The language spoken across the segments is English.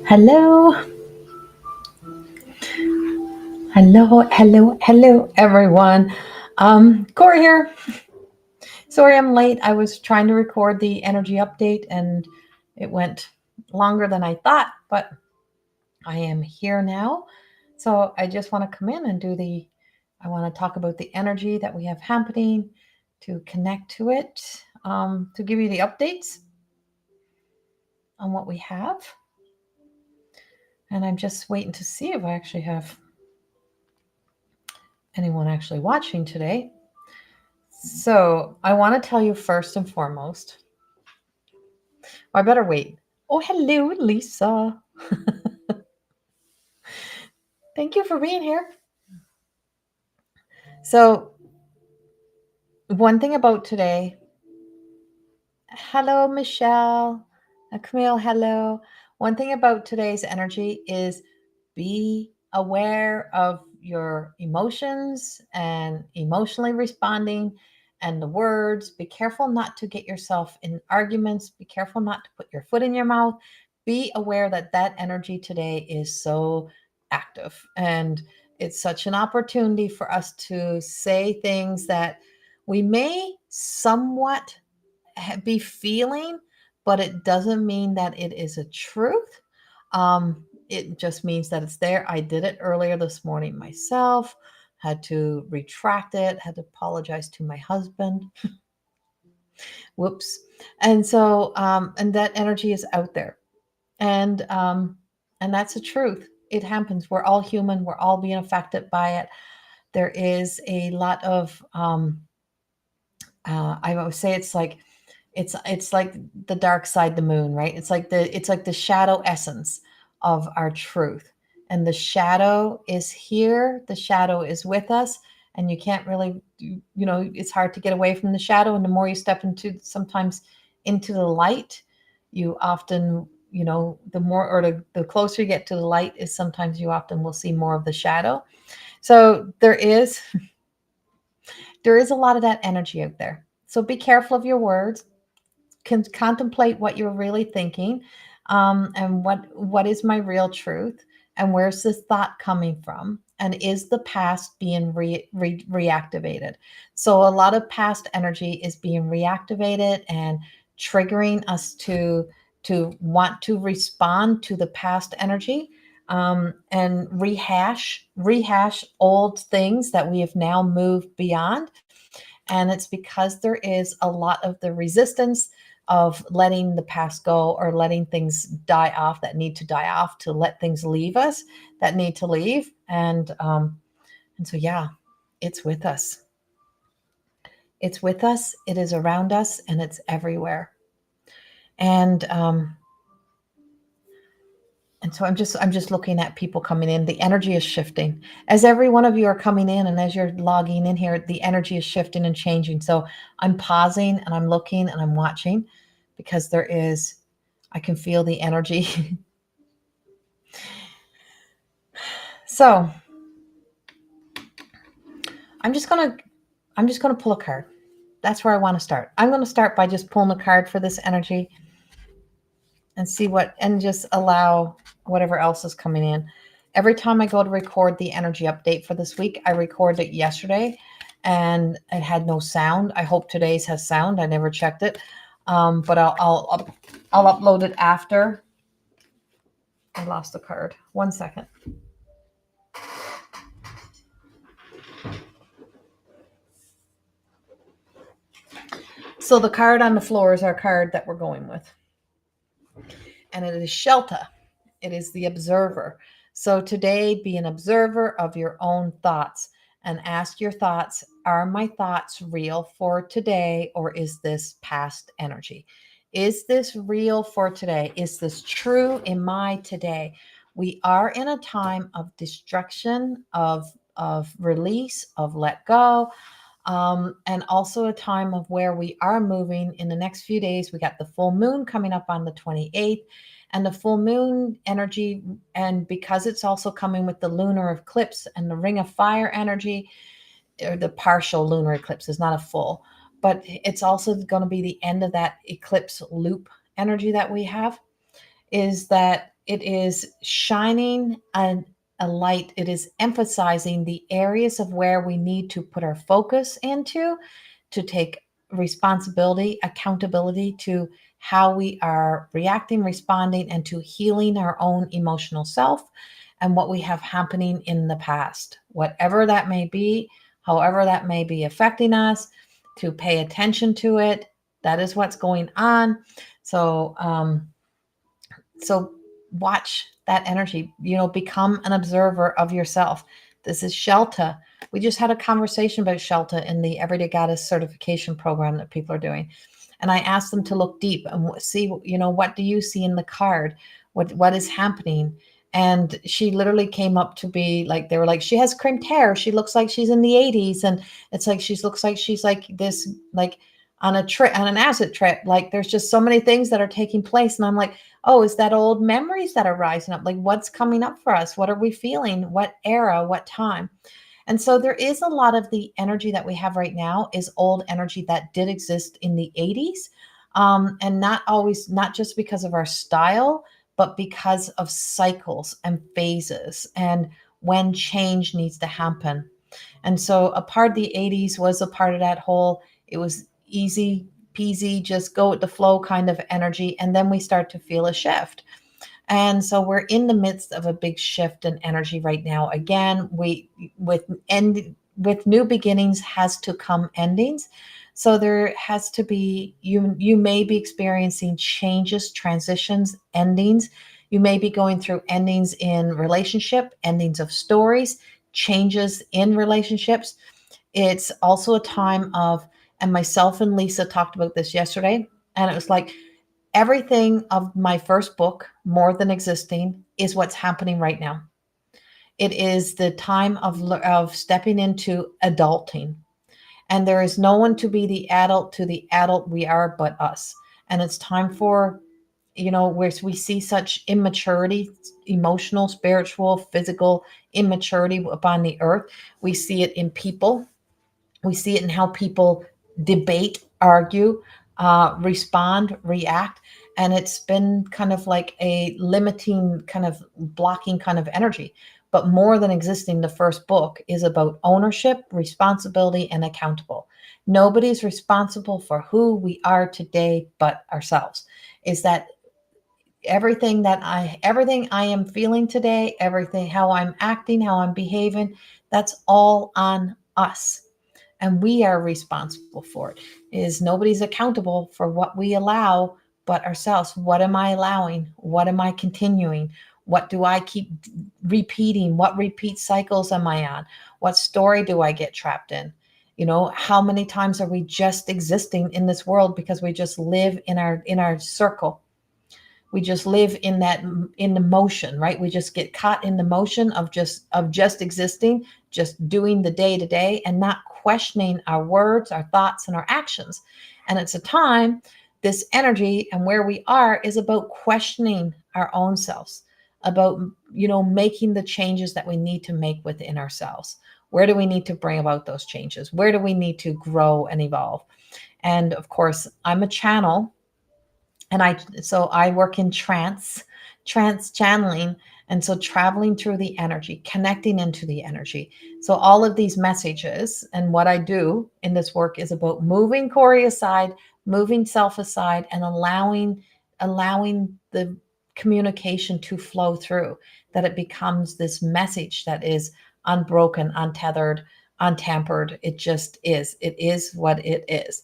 Hello, hello, everyone. Corey here. Sorry I'm late. I was trying to record the energy update and it went longer than I thought, but I am here now. So I just want to come in and I want to talk about the energy that we have happening, to connect to it, to give you the updates on what we have. And I'm just waiting to see if I actually have anyone actually watching today. So I want to tell you first and foremost, I better wait. Oh, hello, Lisa. Thank you for being here. So, one thing about today, hello, Michelle. Camille, hello. One thing about today's energy is be aware of your emotions and emotionally responding and the words. Be careful not to get yourself in arguments. Be careful not to put your foot in your mouth. Be aware that that energy today is so active, and it's such an opportunity for us to say things that we may somewhat be feeling, but it doesn't mean that it is a truth. It just means that it's there. I did it earlier this morning myself, had to retract it, had to apologize to my husband. Whoops. And so, and that energy is out there. And that's the truth. It happens. We're all human. We're all being affected by it. There is a lot of, I always say it's like the dark side, the moon, right? It's like the shadow essence of our truth. And the shadow is here, the shadow is with us, and you can't really, it's hard to get away from the shadow. And the more you step into sometimes into the light, you often, the more, or the closer you get to the light, is sometimes you often will see more of the shadow. So there is a lot of that energy out there. So be careful of your words. Can contemplate what you're really thinking, and what is my real truth, and where's this thought coming from, and is the past being reactivated. So a lot of past energy is being reactivated and triggering us to want to respond to the past energy, and rehash old things that we have now moved beyond. And it's because there is a lot of the resistance of letting the past go, or letting things die off that need to die off, to let things leave us that need to leave. And so, yeah, it's with us. It's with us. It is around us, and it's everywhere. And and so I'm just looking at people coming in. The energy is shifting as every one of you are coming in, and as you're logging in here, the energy is shifting and changing. So I'm pausing and I'm looking and I'm watching, because I can feel the energy. So I'm just gonna pull a card. That's where I want to start. I'm going to start by just pulling a card for this energy and and just allow whatever else is coming in. Every time I go to record the energy update for this week, I recorded it yesterday and it had no sound. I hope today's has sound. I never checked it, but I'll upload it after. I lost the card. 1 second. So the card on the floor is our card that we're going with, and it is Shelta. It is the observer. So today, be an observer of your own thoughts and ask your thoughts, are my thoughts real for today, or is this past energy? Is this real for today? Is this true in my today? We are in a time of destruction, of release, of let go, and also a time of where we are moving in the next few days. We got the full moon coming up on the 28th, and the full moon energy, and because it's also coming with the lunar eclipse and the ring of fire energy, or the partial lunar eclipse is not a full, but it's also going to be the end of that eclipse loop energy that we have. is that it is shining a light. It is emphasizing the areas of where we need to put our focus into to take responsibility, accountability to how we are reacting, responding, and to healing our own emotional self and what we have happening in the past, whatever that may be, however that may be affecting us, to pay attention to it. That is what's going on. So, so watch that energy, become an observer of yourself. This is Shelta. We just had a conversation about Shelta in the Everyday Goddess certification program that people are doing. And I asked them to look deep and see, what do you see in the card? What is happening? And she literally came up to be like, they were like, she has crimped hair. She looks like she's in the 80s. And it's like, looks like she's like this, like on a trip, on an acid trip. Like there's just so many things that are taking place. And I'm like, oh, is that old memories that are rising up? Like what's coming up for us? What are we feeling? What era, what time? And so there is a lot of the energy that we have right now is old energy that did exist in the 80s. And not just because of our style, but because of cycles and phases and when change needs to happen. And so a part of the 80s was a part of that whole, it was easy peasy, just go with the flow kind of energy. And then we start to feel a shift. And so we're in the midst of a big shift in energy right now. Again, with new beginnings has to come endings. So there has to be, you may be experiencing changes, transitions, endings. You may be going through endings in relationship, endings of stories, changes in relationships. It's also a time of, and myself and Lisa talked about this yesterday, and it was like, everything of my first book, More Than Existing, is what's happening right now. It is the time of stepping into adulting. And there is no one to be the adult to the adult we are but us. And it's time for, where we see such immaturity, emotional, spiritual, physical immaturity upon the earth. We see it in people. We see it in how people debate, argue, respond, react. And it's been kind of like a limiting, kind of blocking kind of energy. But More Than Existing, the first book, is about ownership, responsibility, and accountable. Nobody's responsible for who we are today but ourselves. Is that everything I am feeling today, everything, how I'm acting, how I'm behaving, that's all on us. And we are responsible for it. Is nobody's accountable for what we allow but ourselves. What am I allowing? What am I continuing? What do I keep repeating? What repeat cycles am I on? What story do I get trapped in? How many times are we just existing in this world because we just live in our circle? We just live in the motion, right? We just get caught in the motion of just existing, just doing the day to day and not questioning our words, our thoughts, and our actions. And it's a time, this energy and where we are is about questioning our own selves, about, making the changes that we need to make within ourselves. Where do we need to bring about those changes? Where do we need to grow and evolve? And of course, I'm a channel, and I work in trance channeling, and so traveling through the energy, connecting into the energy. So all of these messages and what I do in this work is about moving Corrie aside, moving self aside, and allowing the communication to flow through, that it becomes this message that is unbroken, untethered, untampered. It is what it is.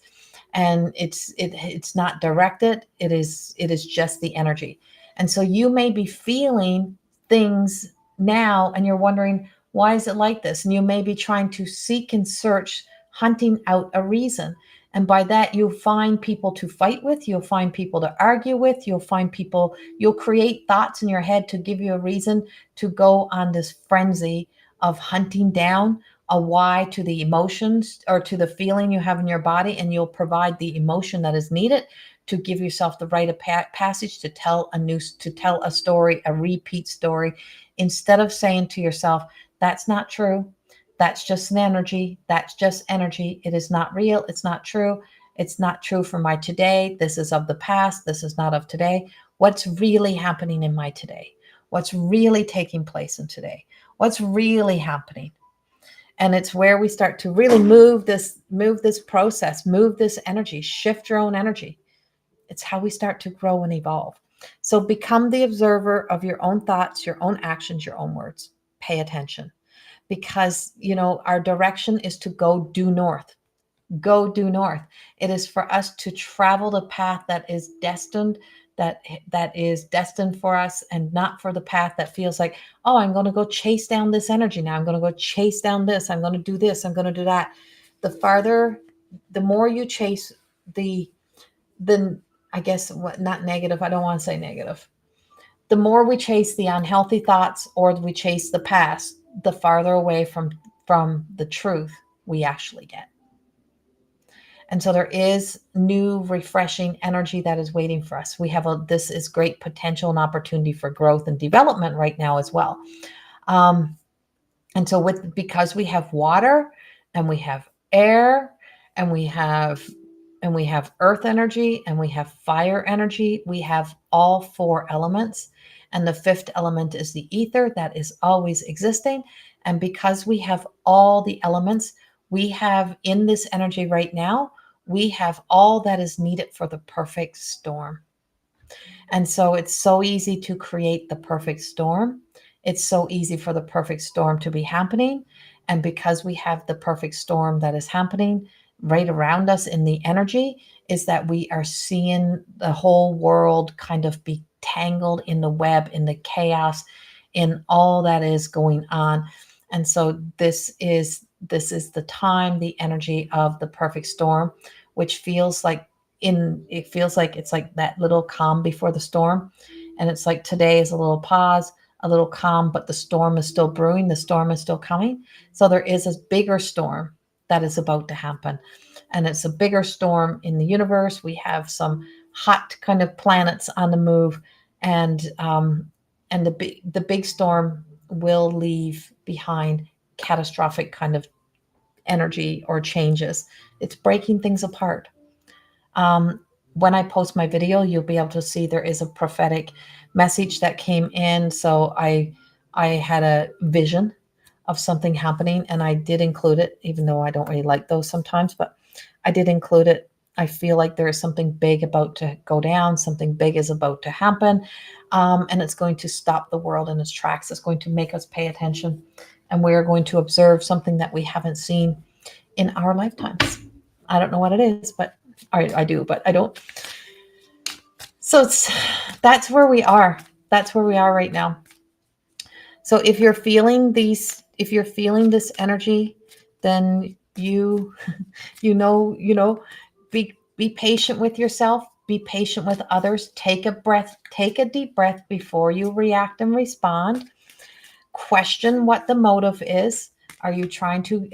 And it's not directed. It is just the energy. And so you may be feeling things now and you're wondering, why is it like this? And you may be trying to seek and search, hunting out a reason. And by that, you'll find people to fight with, you'll find people to argue with, you'll create thoughts in your head to give you a reason to go on this frenzy of hunting down a why to the emotions or to the feeling you have in your body, and you'll provide the emotion that is needed to give yourself the rite of passage to tell a story, a repeat story, instead of saying to yourself, that's not true. That's just an energy. That's just energy. It is not real. It's not true. It's not true for my today. This is of the past. This is not of today. What's really happening in my today? What's really taking place in today? What's really happening? And it's where we start to really move this process, move this energy, shift your own energy. It's how we start to grow and evolve. So become the observer of your own thoughts, your own actions, your own words. Pay attention, because our direction is to go due north. Go due north. It is for us to travel the path that is destined, that is destined for us, and not for the path that feels like, oh, I'm going to go chase down this energy now. I'm going to go chase down this. I'm going to do this. I'm going to do that. The more you chase the I guess what not negative. I don't want to say negative. The more we chase the unhealthy thoughts or we chase the past, the farther away from the truth we actually get. And so there is new, refreshing energy that is waiting for us. This is great potential and opportunity for growth and development right now as well. And so because we have water and we have air and we have earth energy and we have fire energy, we have all four elements. And the fifth element is the ether that is always existing. And because we have all the elements, we have in this energy right now, we have all that is needed for the perfect storm. And so it's so easy to create the perfect storm. It's so easy for the perfect storm to be happening. And because we have the perfect storm that is happening right around us in the energy, is that we are seeing the whole world kind of be tangled in the web, in the chaos, in all that is going on. And so this is the time, the energy of the perfect storm, which feels like it's like that little calm before the storm. And it's like today is a little pause, a little calm, but the storm is still brewing. The storm is still coming. So there is a bigger storm that is about to happen. And it's a bigger storm in the universe. We have some hot kind of planets on the move. And the big storm will leave behind catastrophic kind of energy or changes. It's breaking things apart. When I post my video, you'll be able to see there is a prophetic message that came in. So I had a vision of something happening, and I did include it, even though I don't really like those sometimes, but I did include it. I feel like there is something big about to go down. Something big is about to happen. And it's going to stop the world in its tracks. It's going to make us pay attention. And we are going to observe something that we haven't seen in our lifetimes. I don't know what it is, but I do, but I don't. So that's where we are. That's where we are right now. So if you're feeling this energy, then be patient with yourself, be patient with others. Take a deep breath before you react and respond. Question what the motive is. Are you trying to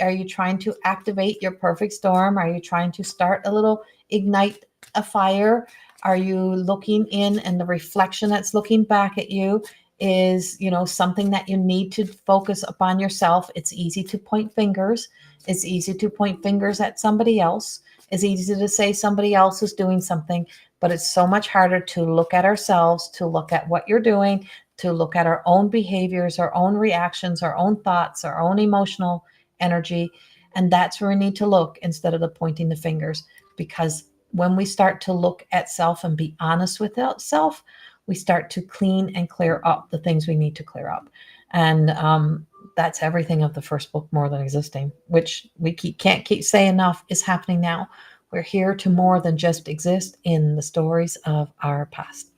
activate your perfect storm? Are you trying to ignite a fire? Are you looking in, and the reflection that's looking back at you is, something that you need to focus upon yourself? It's easy to point fingers. It's easy to point fingers at somebody else. It's easy to say somebody else is doing something, but it's so much harder to look at ourselves, to look at what you're doing, to look at our own behaviors, our own reactions, our own thoughts, our own emotional energy. And that's where we need to look instead of pointing the fingers. Because when we start to look at self and be honest with self, we start to clean and clear up the things we need to clear up. And that's everything of the first book, More Than Existing, which we can't keep saying enough is happening now. We're here to more than just exist in the stories of our past.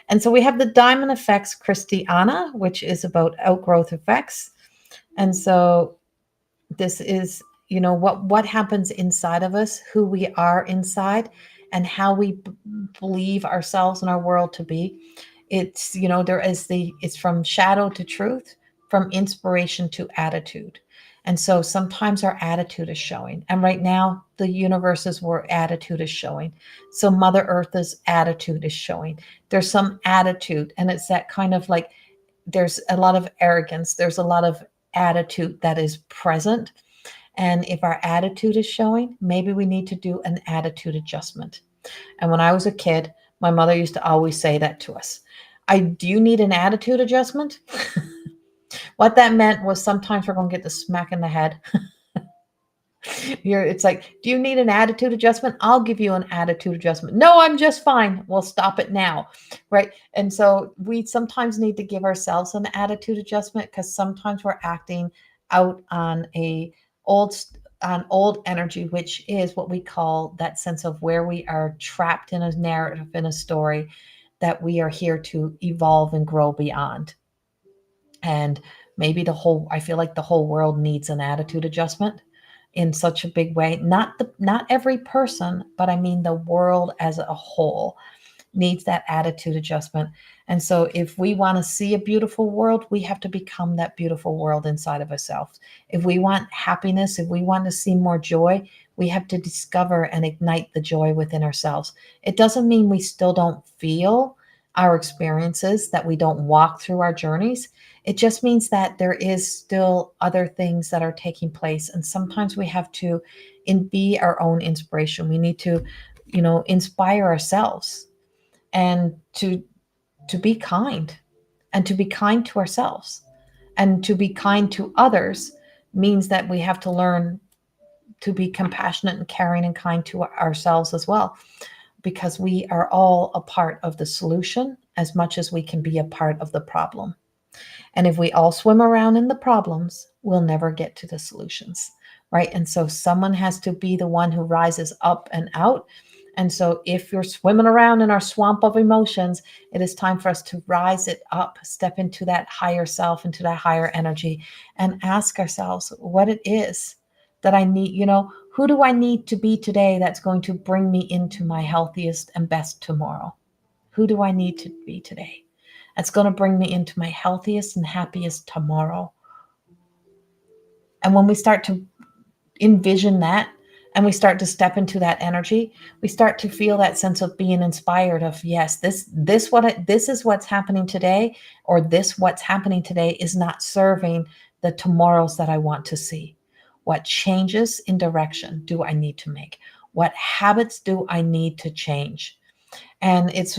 And so we have the Diamond Effects Christiana, which is about outgrowth effects. And so this is, what happens inside of us, who we are inside, and how we believe ourselves and our world to be. It's, it's from shadow to truth, from inspiration to attitude. And so sometimes our attitude is showing. And right now, the universe is where attitude is showing. So Mother Earth's attitude is showing. There's some attitude, and it's that kind of like, there's a lot of arrogance. There's a lot of attitude that is present. And if our attitude is showing, maybe we need to do an attitude adjustment. And when I was a kid, My mother used to always say that to us. Do you need an attitude adjustment? What that meant was sometimes we're going to get the smack in the head. It's like, do you need an attitude adjustment? I'll give you an attitude adjustment. No, I'm just fine. Well, stop it now. Right. And so we sometimes need to give ourselves an attitude adjustment because sometimes we're acting out on old old energy, which is what we call that sense of where we are trapped in a narrative, in a story that we are here to evolve and grow beyond. And maybe I feel like the whole world needs an attitude adjustment in such a big way. Not every person, but I mean the world as a whole needs that attitude adjustment. And so if we want to see a beautiful world, we have to become that beautiful world inside of ourselves. If we want happiness, if we want to see more joy, we have to discover and ignite the joy within ourselves. It doesn't mean we still don't feel our experiences, that we don't walk through our journeys. It just means that there is still other things that are taking place. And sometimes we have to be our own inspiration. We need to, inspire ourselves and to be kind, and to be kind to ourselves, and to be kind to others means that we have to learn to be compassionate and caring and kind to ourselves as well, because we are all a part of the solution as much as we can be a part of the problem. And if we all swim around in the problems, we'll never get to the solutions, right? And so someone has to be the one who rises up and out. And so if you're swimming around in our swamp of emotions, it is time for us to rise it up, step into that higher self, into that higher energy, and ask ourselves what it is that I need. Who do I need to be today that's going to bring me into my healthiest and best tomorrow? Who do I need to be today that's going to bring me into my healthiest and happiest tomorrow? And when we start to envision that, and we start to step into that energy, we start to feel that sense of being inspired of, yes, this is what's happening today, or what's happening today is not serving the tomorrows that I want to see. What changes in direction do I need to make? What habits do I need to change? And it's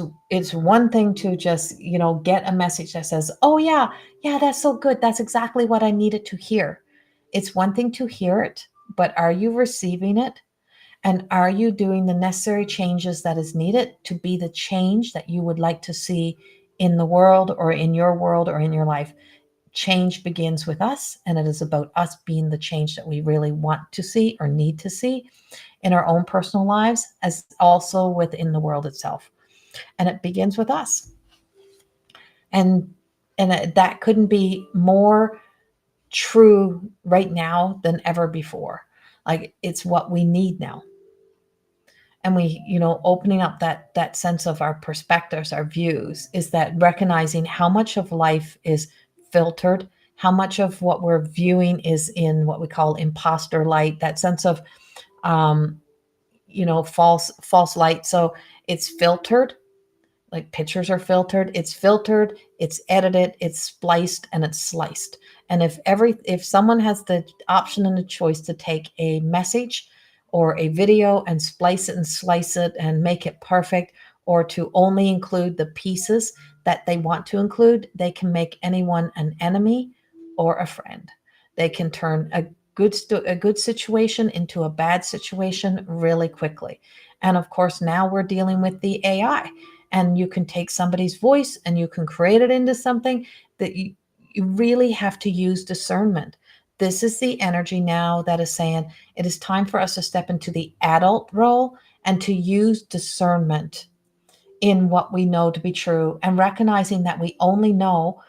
one thing to just, get a message that says, oh yeah, that's so good. That's exactly what I needed to hear. It's one thing to hear it, but are you receiving it? And are you doing the necessary changes that is needed to be the change that you would like to see in the world, or in your world, or in your life? Change begins with us, and it is about us being the change that we really want to see or need to see in our own personal lives, as also within the world itself. And it begins with us. And that couldn't be more true right now than ever before. Like, it's what we need now. And we, opening up that sense of our perspectives, our views, is that recognizing how much of life is filtered, how much of what we're viewing is in what we call imposter light, that sense of false light. So it's filtered, like pictures are filtered. It's filtered, it's edited, it's spliced, and it's sliced. And if someone has the option and the choice to take a message or a video and splice it and slice it and make it perfect, or to only include the pieces that they want to include, they can make anyone an enemy or a friend. They can turn a good situation into a bad situation really quickly. And of course, now we're dealing with the AI, and you can take somebody's voice and you can create it into something that you really have to use discernment. This is the energy now that is saying it is time for us to step into the adult role and to use discernment in what we know to be true, and recognizing that we only know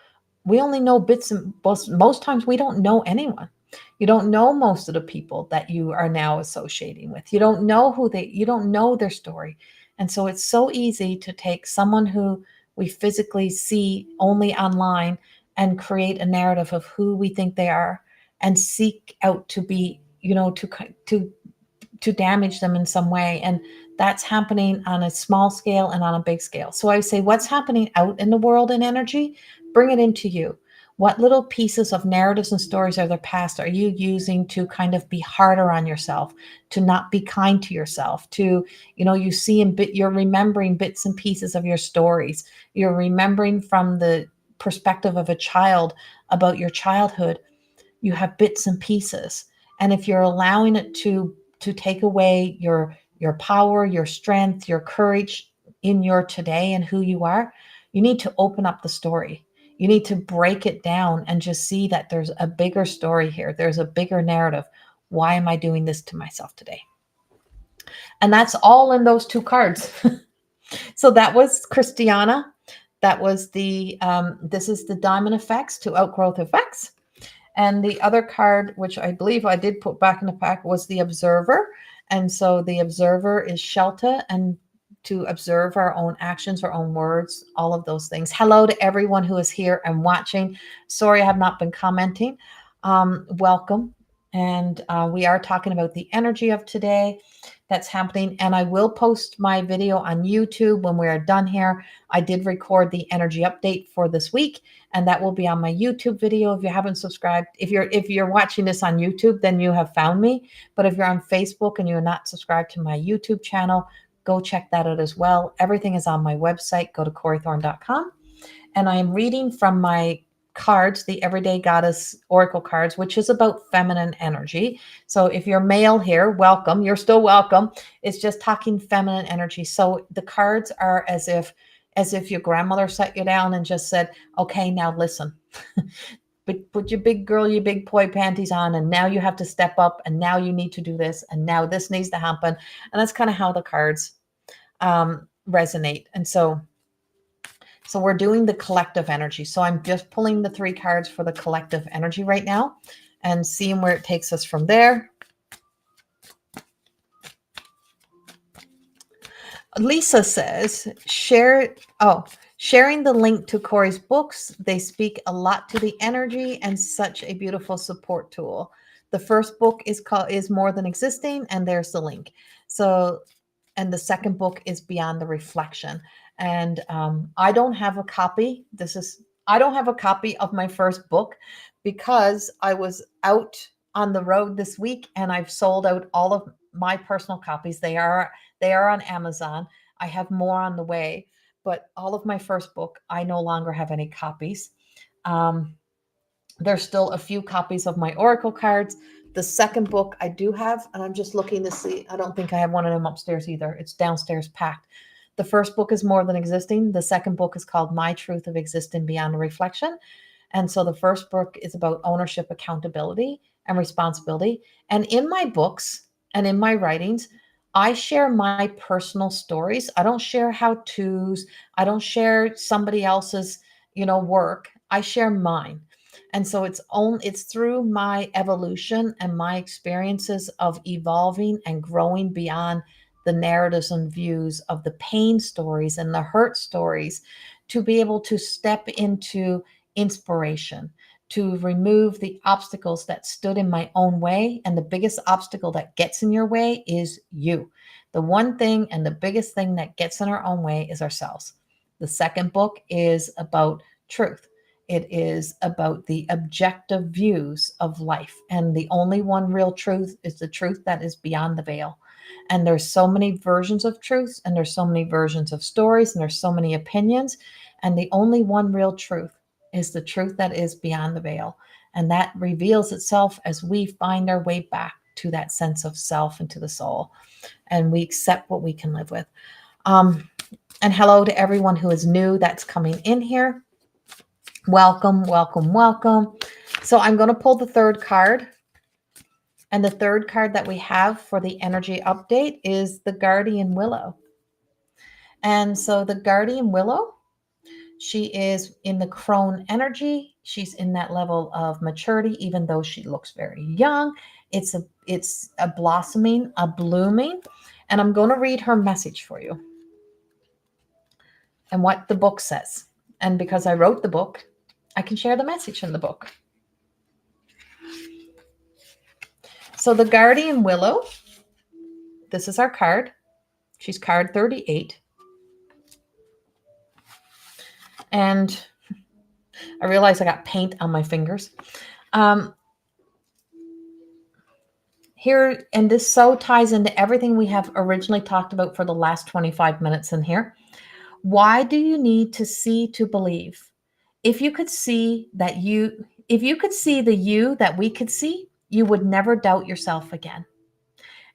bits and most times we don't know anyone. You don't know most of the people that you are now associating with. You don't know you don't know their story. And so it's so easy to take someone who we physically see only online and create a narrative of who we think they are, and seek out to be, to damage them in some way. And that's happening on a small scale and on a big scale. So I say, what's happening out in the world in energy, bring it into you. What little pieces of narratives and stories of the past are you using to kind of be harder on yourself, to not be kind to yourself, to, you see you're remembering bits and pieces of your stories. You're remembering from the perspective of a child about your childhood. You have bits and pieces. And if you're allowing it to take away your power, your strength, your courage in your today and who you are, you need to open up the story. You need to break it down and just see that there's a bigger story here. There's a bigger narrative. Why am I doing this to myself today? And that's all in those two cards. So that was Christiana. That was this is the diamond effects to outgrowth effects. And the other card, which I believe I did put back in the pack, was the observer. And so the observer is Shelta, and to observe our own actions, our own words, all of those things. Hello to everyone who is here and watching. Sorry, I have not been commenting. Welcome. And we are talking about the energy of today that's happening. And I will post my video on YouTube when we are done here. I did record the energy update for this week, and that will be on my YouTube video. If you haven't subscribed, if you're watching this on YouTube, then you have found me. But if you're on Facebook and you're not subscribed to my YouTube channel, go check that out as well. Everything is on my website. Go to corriethorne.com. And I am reading from my cards, the Everyday Goddess Oracle cards, which is about feminine energy. So if you're male here, welcome. You're still welcome. It's just talking feminine energy. So the cards are as if your grandmother sat you down and just said, okay, now listen. Put your big girl, your big boy panties on, and now you have to step up, and now you need to do this, and now this needs to happen. And that's kind of how the cards resonate. And so we're doing the collective energy. So I'm just pulling the 3 cards for the collective energy right now and seeing where it takes us from there. Lisa says, sharing the link to Corrie's books. They speak a lot to the energy and such a beautiful support tool. The first book is More Than Existing, and there's the link. So, and the second book is Beyond the Reflection. And I don't have a copy. I don't have a copy of my first book because I was out on the road this week and I've sold out all of my personal copies. They are on Amazon. I have more on the way, but all of my first book, I no longer have any copies. There's still a few copies of my Oracle cards. The second book I do have, and I'm just looking to see. I don't think I have one of them upstairs either. It's downstairs packed. The first book is More Than Existing. The second book is called My Truth of Existing Beyond Reflection. And so the first book is about ownership, accountability, and responsibility. And in my books and in my writings, I share my personal stories. I don't share how-tos. I don't share somebody else's, work. I share mine. And so it's through my evolution and my experiences of evolving and growing beyond the narratives and views of the pain stories and the hurt stories to be able to step into inspiration, to remove the obstacles that stood in my own way. And the biggest obstacle that gets in your way is you. The one thing and the biggest thing that gets in our own way is ourselves. The second book is about truth. It is about the objective views of life. And the only one real truth is the truth that is beyond the veil. And there's so many versions of truths, and there's so many versions of stories, and there's so many opinions. And the only one real truth is the truth that is beyond the veil. And that reveals itself as we find our way back to that sense of self and to the soul. And we accept what we can live with. And hello to everyone who is new that's coming in here. Welcome, welcome, welcome. So I'm going to pull the third card. And the third card that we have for the energy update is the Guardian Willow. And so the Guardian Willow, she is in the crone energy. She's in that level of maturity, even though she looks very young. It's a blossoming, a blooming. And I'm going to read her message for you and what the book says. And because I wrote the book, I can share the message in the book. So the Guardian Willow, this is our card. She's card 38. And I realize I got paint on my fingers. Um, Here, and this so ties into everything we have originally talked about for the last 25 minutes in here. Why do you need to see to believe? If you could see that you, if you could see the you that we could see, you would never doubt yourself again.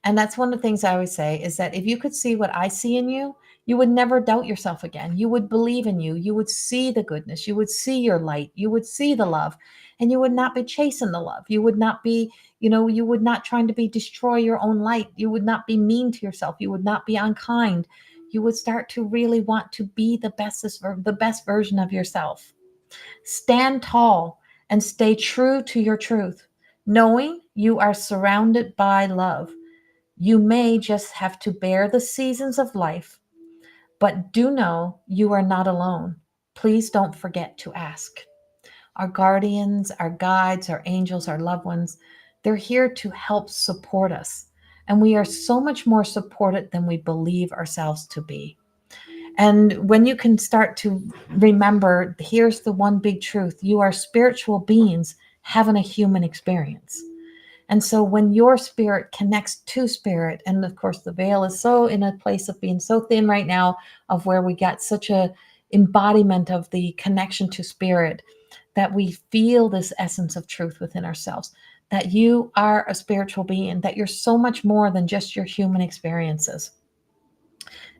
And that's one of the things I always say is that if you could see what I see in you, you would never doubt yourself again. You would believe in you. You would see the goodness. You would see your light. You would see the love. And you would not be chasing the love. You would not be, you would not trying to be destroy your own light. You would not be mean to yourself. You would not be unkind. You would start to really want to be the best version of yourself. Stand tall and stay true to your truth, knowing you are surrounded by love. You may just have to bear the seasons of life, but do know you are not alone. Please don't forget to ask. Our guardians, our guides, our angels, our loved ones, they're here to help support us. And we are so much more supported than we believe ourselves to be. And when you can start to remember, here's the one big truth: you are spiritual beings having a human experience. And so when your spirit connects to spirit, and of course the veil is so in a place of being so thin right now, of where we got such a embodiment of the connection to spirit, that we feel this essence of truth within ourselves, that you are a spiritual being, that you're so much more than just your human experiences.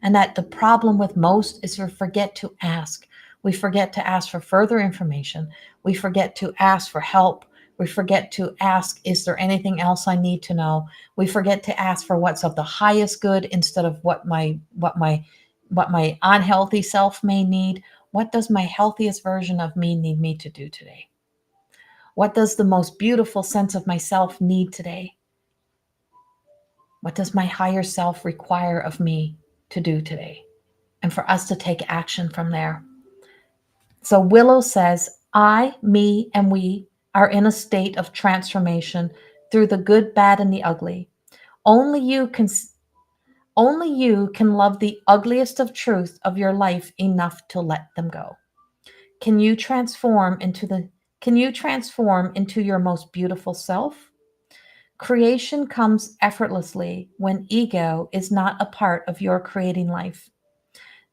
And that the problem with most is we forget to ask. We forget to ask for further information. We forget to ask for help. We forget to ask, is there anything else I need to know? We forget to ask for what's of the highest good instead of what my unhealthy self may need. What does my healthiest version of me need me to do today? What does the most beautiful sense of myself need today? What does my higher self require of me to do today? And for us to take action from there. So Willow says, I, me, and we are in a state of transformation through the good, bad, and the ugly. Only you can only you can love the ugliest of truths of your life enough to let them go. Can you transform into your most beautiful self? Creation comes effortlessly when ego is not a part of your creating life.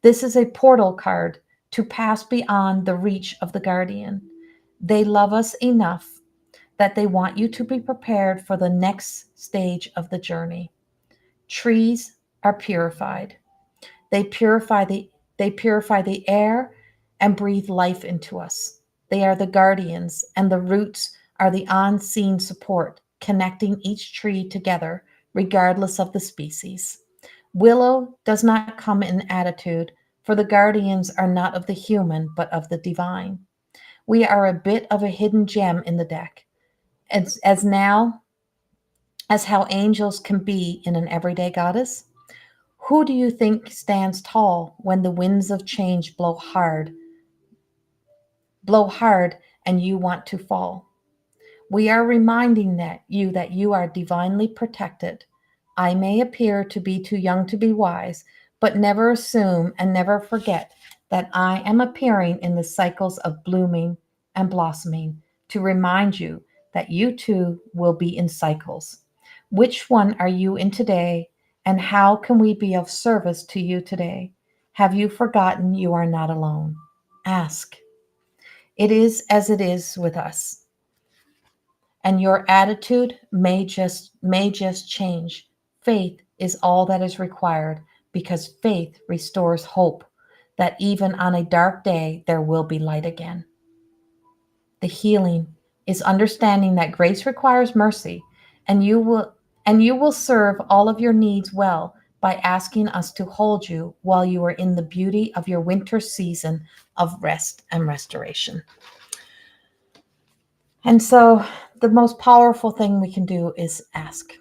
This is a portal card to pass beyond the reach of the guardian. They love us enough that they want you to be prepared for the next stage of the journey. Trees are purified. They purify the air and breathe life into us. They are the guardians, and the roots are the unseen support connecting each tree together, regardless of the species. Willow does not come in attitude, for the guardians are not of the human, but of the divine. We are a bit of a hidden gem in the deck, as how angels can be in an everyday goddess. Who do you think stands tall when the winds of change blow hard, and you want to fall? We are reminding that you are divinely protected. I may appear to be too young to be wise, but never assume and never forget that I am appearing in the cycles of blooming and blossoming to remind you that you too will be in cycles. Which one are you in today, and how can we be of service to you today? Have you forgotten you are not alone? Ask. It is as it is with us, and your attitude may just change. Faith is all that is required, because faith restores hope that even on a dark day there will be light again. The healing is understanding that grace requires mercy, and you will serve all of your needs well by asking us to hold you while you are in the beauty of your winter season of rest and restoration. And so the most powerful thing we can do is ask.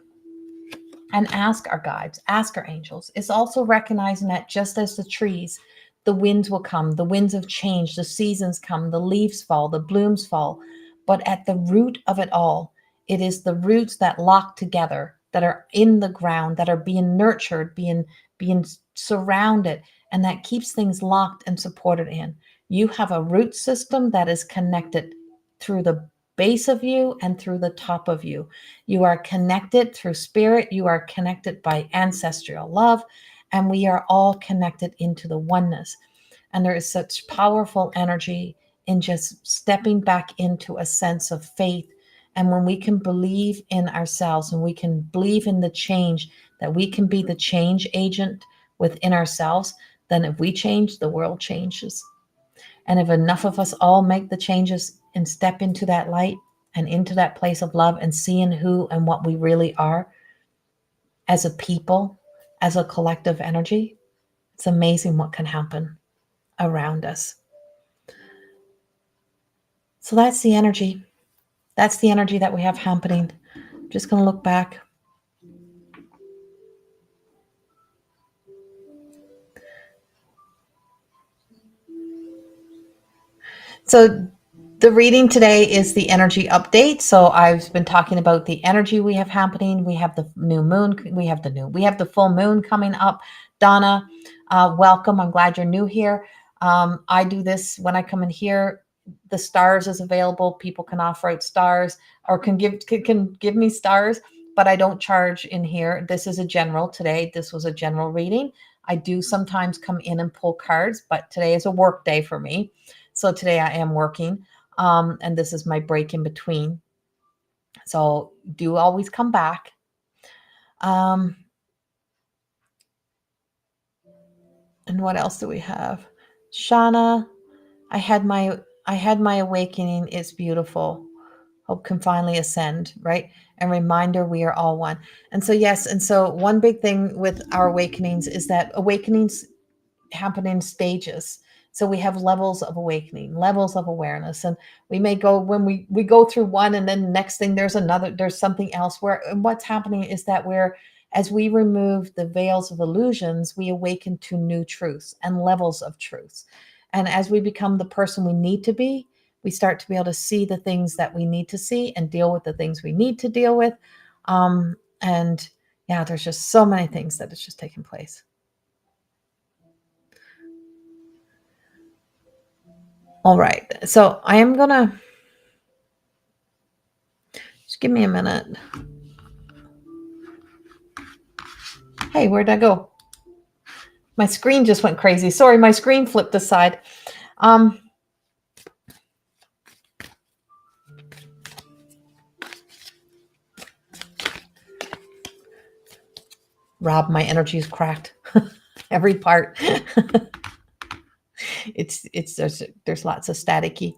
And ask our guides, ask our angels. It's also recognizing that just as the trees, the winds will come, the winds of change, the seasons come, the leaves fall, the blooms fall. But at the root of it all, it is the roots that lock together, that are in the ground, that are being nurtured, being surrounded, and that keeps things locked and supported in. You have a root system that is connected through the base of you and through the top of you. You are connected through spirit. You are connected by ancestral love, and we are all connected into the oneness. And there is such powerful energy in just stepping back into a sense of faith. And when we can believe in ourselves and we can believe in the change, that we can be the change agent within ourselves, then if we change, the world changes. And if enough of us all make the changes and step into that light and into that place of love and seeing who and what we really are as a people, as a collective energy, it's amazing what can happen around us. So that's the energy. That's the energy that we have happening. I'm just going to look back. So the reading today is the energy update. So I've been talking about the energy we have happening. We have the new moon. We have the full moon coming up. Donna, welcome. I'm glad you're new here. I do this when I come in here. The stars is available. People can offer out stars or can give me stars, but I don't charge in here. This is a general today. This was a general reading. I do sometimes come in and pull cards, but today is a work day for me. So today I am working, and this is my break in between. So do always come back. And what else do we have? Shauna, I had my awakening. It's beautiful. Hope can finally ascend, right? And reminder, we are all one. And so, yes. And so one big thing with our awakenings is that awakenings happen in stages. So we have levels of awakening, levels of awareness. And we may go when we go through one, and then next thing there's something else where what's happening is that as we remove the veils of illusions, we awaken to new truths and levels of truths. And as we become the person we need to be, we start to be able to see the things that we need to see and deal with the things we need to deal with. And yeah, there's just so many things that it's just taking place. All right. So I am going to just give me a minute. Hey, where'd I go? My screen just went crazy. Sorry, my screen flipped aside. Rob, my energy is cracked. Every part. There's lots of staticky.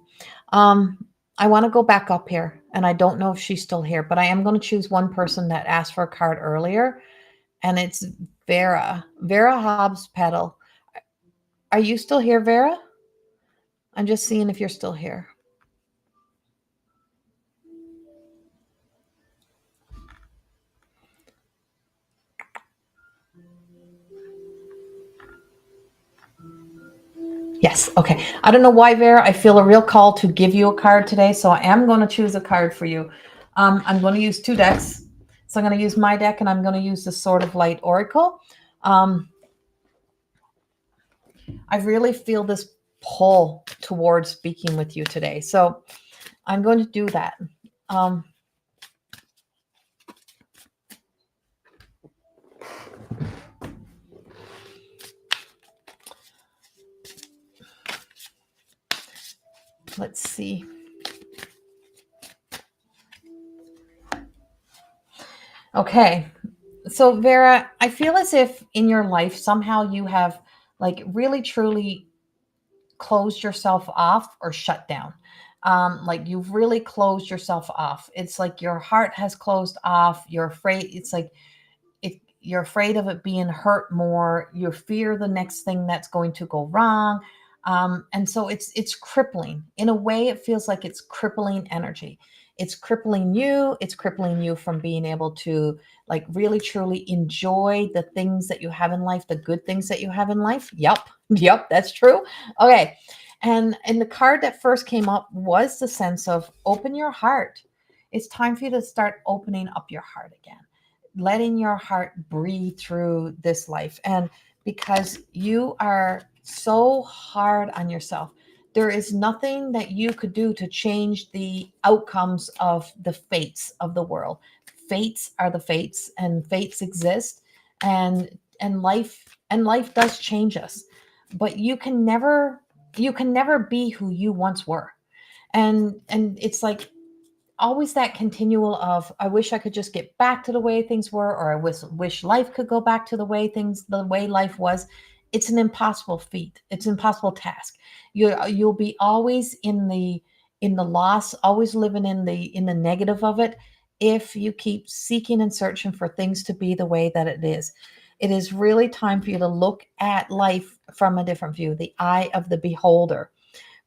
I want to go back up here, and I don't know if she's still here, but I am going to choose one person that asked for a card earlier, and it's Vera Hobbs Petal. Are you still here, Vera? I'm just seeing if you're still here. Yes. Okay. I don't know why, Vera. I feel a real call to give you a card today, so I am going to choose a card for you. I'm going to use two decks. So I'm going to use my deck, and I'm going to use the Sword of Light Oracle. I really feel this pull towards speaking with you today, so I'm going to do that. Let's see. Okay. So Vera, I feel as if in your life somehow you have like really truly closed yourself off or shut down. Like you've really closed yourself off. It's like your heart has closed off. You're afraid. It's like you're afraid of it being hurt more. You fear the next thing that's going to go wrong. And so it's crippling. In a way, it feels like it's crippling energy. It's crippling you. It's crippling you from being able to like really truly enjoy the things that you have in life, the good things that you have in life. Yep, that's true. Okay. And the card that first came up was the sense of open your heart. It's time for you to start opening up your heart again, letting your heart breathe through this life. And because you are so hard on yourself, There is nothing that you could do to change the outcomes of the fates of the world. Fates are the fates, and fates exist, and life does change us. But you can never be who you once were. And it's like always that continual of, I wish I could just get back to the way things were, or I wish life could go back to the way life was. It's an impossible feat. It's an impossible task. You'll be always in the loss, always living in the negative of it, if you keep seeking and searching for things to be the way that it is. It is really time for you to look at life from a different view, the eye of the beholder,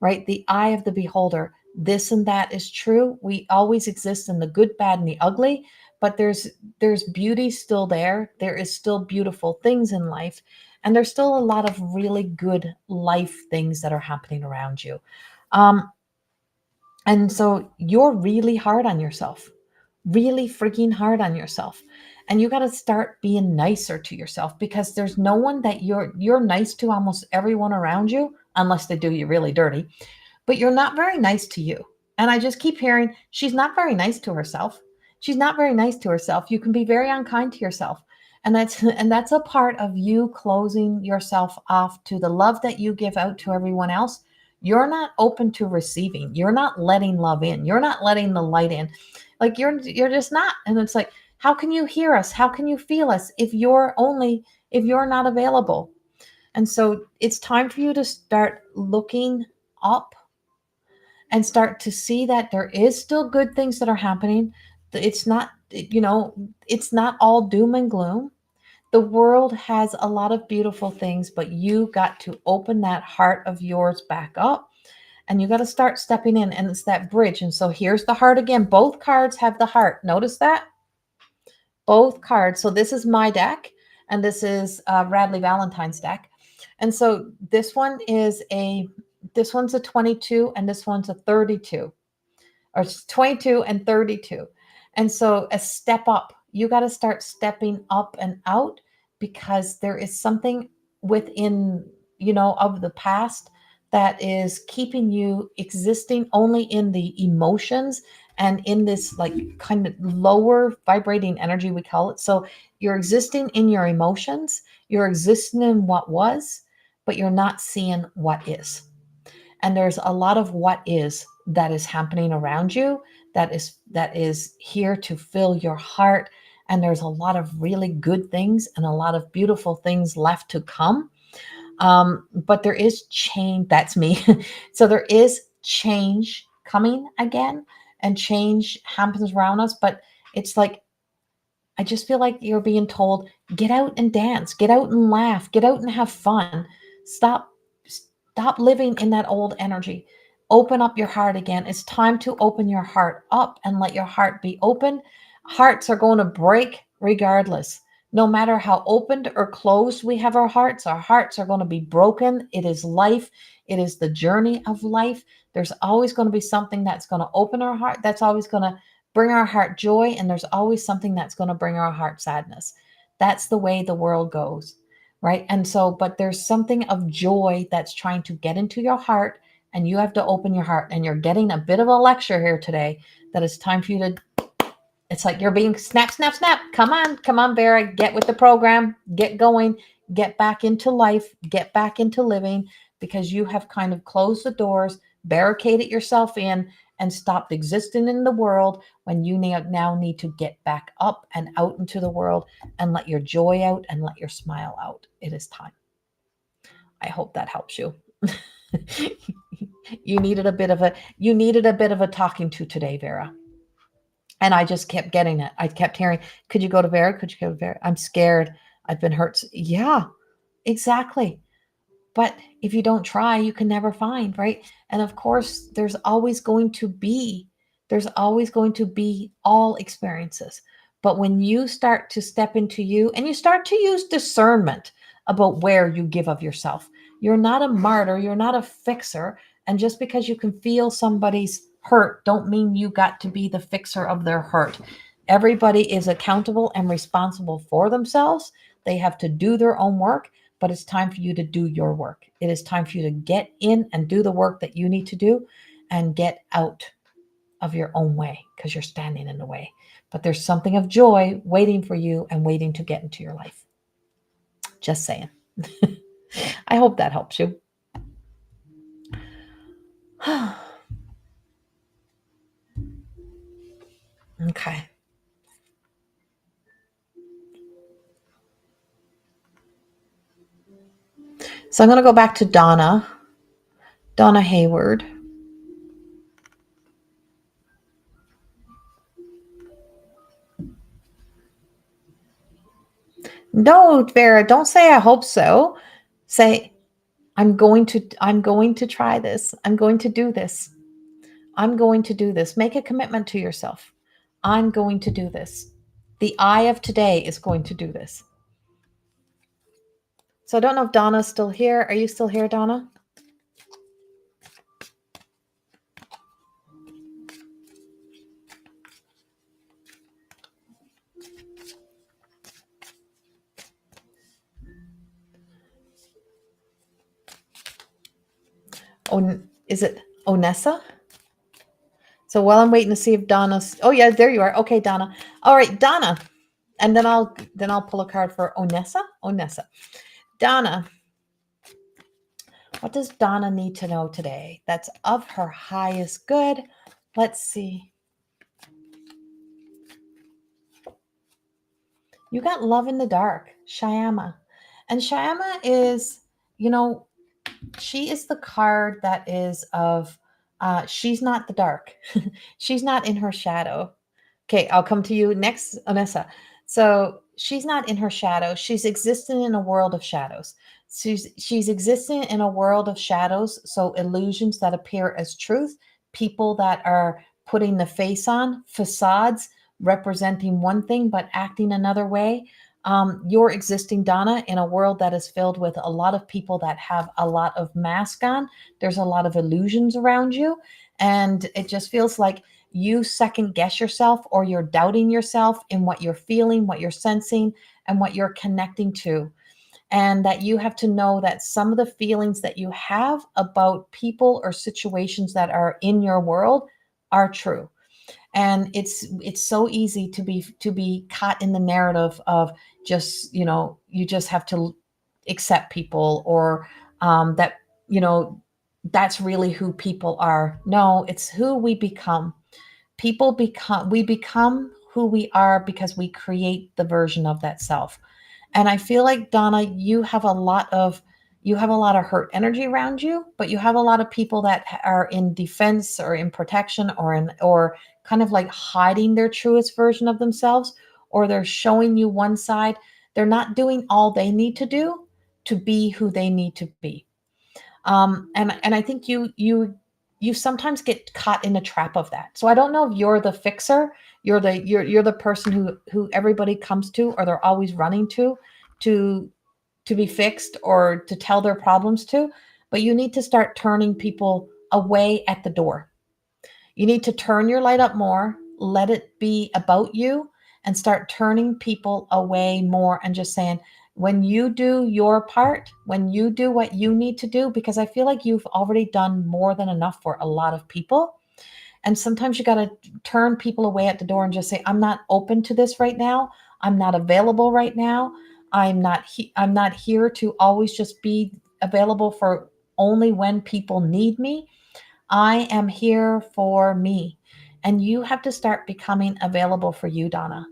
right? The eye of the beholder. This and that is true. We always exist in the good, bad, and the ugly, but there's beauty still there. There is still beautiful things in life, and there's still a lot of really good life things that are happening around you. Um, and so you're really hard on yourself, really freaking hard on yourself. And you got to start being nicer to yourself, because there's no one that you're nice to, almost everyone around you, unless they do you really dirty, but you're not very nice to you. And I just keep hearing, she's not very nice to herself. She's not very nice to herself. You can be very unkind to yourself. And that's a part of you closing yourself off to the love that you give out to everyone else. You're not open to receiving. You're not letting love in. You're not letting the light in. Like you're just not. And it's like, how can you hear us? How can you feel us if you're not available? And so it's time for you to start looking up and start to see that there is still good things that are happening. It's not, it's not all doom and gloom. The world has a lot of beautiful things, but you got to open that heart of yours back up, and you got to start stepping in, and it's that bridge. And so here's the heart again. Both cards have the heart. Notice that? Both cards. So this is my deck, and this is Radley Valentine's deck. And so this one's a 22, and this one's a 32, or 22 and 32. And so a step up. You got to start stepping up and out, because there is something within, of the past that is keeping you existing only in the emotions and in this like kind of lower vibrating energy, we call it. So you're existing in your emotions, you're existing in what was, but you're not seeing what is. And there's a lot of what is that is happening around you, that is here to fill your heart. And there's a lot of really good things and a lot of beautiful things left to come. But there is change. That's me. So there is change coming again, and change happens around us. But it's like, I just feel like you're being told, get out and dance, get out and laugh, get out and have fun. Stop living in that old energy. Open up your heart again. It's time to open your heart up and let your heart be open. Hearts are going to break regardless. No matter how opened or closed we have our hearts are going to be broken. It is life. It is the journey of life. There's always going to be something that's going to open our heart. That's always going to bring our heart joy. And there's always something that's going to bring our heart sadness. That's the way the world goes. Right. And so, but there's something of joy that's trying to get into your heart, and you have to open your heart. And you're getting a bit of a lecture here today that it's time for you to, it's like you're being snap, snap, snap. Come on, Vera, get with the program, get going, get back into life, get back into living, because you have kind of closed the doors, barricaded yourself in, and stopped existing in the world, when you now need to get back up and out into the world and let your joy out and let your smile out. It is time. I hope that helps you. You needed a bit of a talking to today, Vera. And I just kept getting it. I kept hearing, could you go to Vera? Could you go to Vera? I'm scared. I've been hurt. Yeah, exactly. But if you don't try, you can never find, right? And of course, there's always going to be all experiences. But when you start to step into you and you start to use discernment about where you give of yourself, you're not a martyr, you're not a fixer. And just because you can feel somebody's hurt, don't mean you got to be the fixer of their hurt. Everybody is accountable and responsible for themselves. They have to do their own work. but it's time for you to do your work. It is time for you to get in and do the work that you need to do and get out of your own way because you're standing in the way. But there's something of joy waiting for you and waiting to get into your life. Just saying. I hope that helps you. Okay. So I'm going to go back to Donna Hayward. No, Vera, don't say I hope so. Say I'm going to try this. I'm going to do this. I'm going to do this. Make a commitment to yourself. I'm going to do this. The I of today is going to do this. So I don't know if Donna's still here. Are you still here, Donna? Is it Onessa? So while I'm waiting to see if Donna's, oh yeah, there you are. Okay, Donna. All right, Donna. And then I'll pull a card for Onessa. Donna. What does Donna need to know today? That's of her highest good. Let's see. You got love in the dark, Shyama. And Shyama is, she is the card that is of, she's not the dark. She's not in her shadow. Okay, I'll come to you next, Onessa. So she's not in her shadow. She's existing in a world of shadows. She's existing in a world of shadows. So illusions that appear as truth, people that are putting the face on, facades representing one thing but acting another way. You're existing, Donna, in a world that is filled with a lot of people that have a lot of mask on. There's a lot of illusions around you. And it just feels like you second guess yourself or you're doubting yourself in what you're feeling, what you're sensing, and what you're connecting to. And that you have to know that some of the feelings that you have about people or situations that are in your world are true. And it's so easy to be caught in the narrative of just, you just have to accept people or that, that's really who people are. No, it's who we become. We become who we are because we create the version of that self. And I feel like, Donna, you have a lot of hurt energy around you, but you have a lot of people that are in defense or in protection or kind of like hiding their truest version of themselves, or they're showing you one side. They're not doing all they need to do to be who they need to be. And I think you sometimes get caught in a trap of that. So I don't know if you're the fixer, you're the person who everybody comes to or they're always running to be fixed or to tell their problems to, but you need to start turning people away at the door. You need to turn your light up more, let it be about you, and start turning people away more and just saying, when you do your part, when you do what you need to do, because I feel like you've already done more than enough for a lot of people. And sometimes you got to turn people away at the door and just say, I'm not open to this right now. I'm not available right now. I'm not here to always just be available for only when people need me. I am here for me. And you have to start becoming available for you, Donna.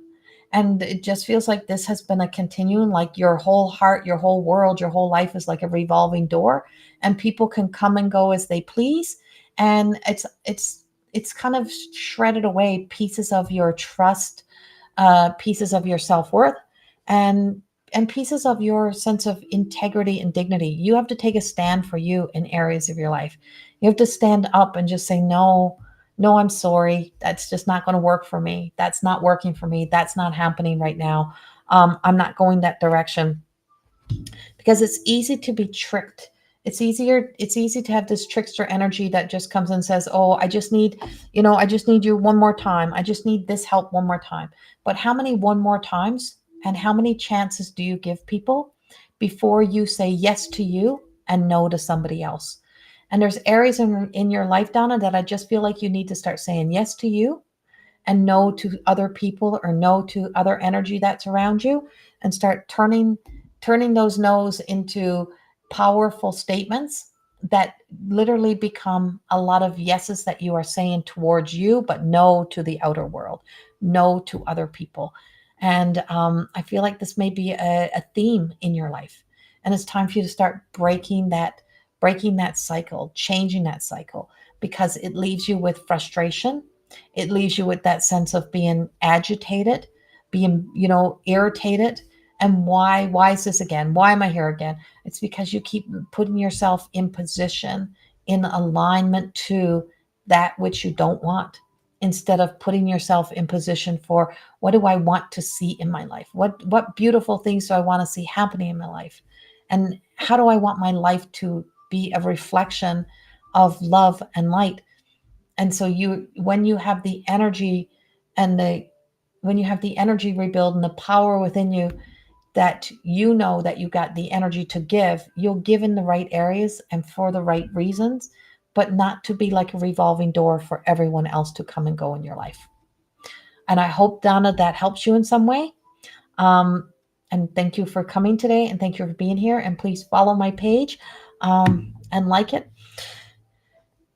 And it just feels like this has been a continuum, like your whole heart, your whole world, your whole life is like a revolving door, and people can come and go as they please. And it's kind of shredded away pieces of your trust, pieces of your self-worth, and pieces of your sense of integrity and dignity. You have to take a stand for you in areas of your life. You have to stand up and just say, no, I'm sorry. That's just not going to work for me. That's not working for me. That's not happening right now. I'm not going that direction, because it's easy to be tricked. It's easy to have this trickster energy that just comes and says, oh, I just need you one more time. I just need this help one more time. But how many one more times and how many chances do you give people before you say yes to you and no to somebody else. And there's areas in your life, Donna, that I just feel like you need to start saying yes to you and no to other people or no to other energy that's around you, and start turning those no's into powerful statements that literally become a lot of yeses that you are saying towards you, but no to the outer world, no to other people. And I feel like this may be a theme in your life, and it's time for you to start breaking that cycle, changing that cycle, because it leaves you with frustration. It leaves you with that sense of being agitated, being, irritated. And why is this again? Why am I here again? It's because you keep putting yourself in position, in alignment to that which you don't want, instead of putting yourself in position for, what do I want to see in my life? What beautiful things do I want to see happening in my life? And how do I want my life to be a reflection of love and light? And so when you have the energy and when you have the energy rebuild and the power within you, that you know that you got the energy to give, you'll give in the right areas and for the right reasons, but not to be like a revolving door for everyone else to come and go in your life. And I hope, Donna, that helps you in some way. Um, and thank you for coming today, and thank you for being here. And please follow my page and like it.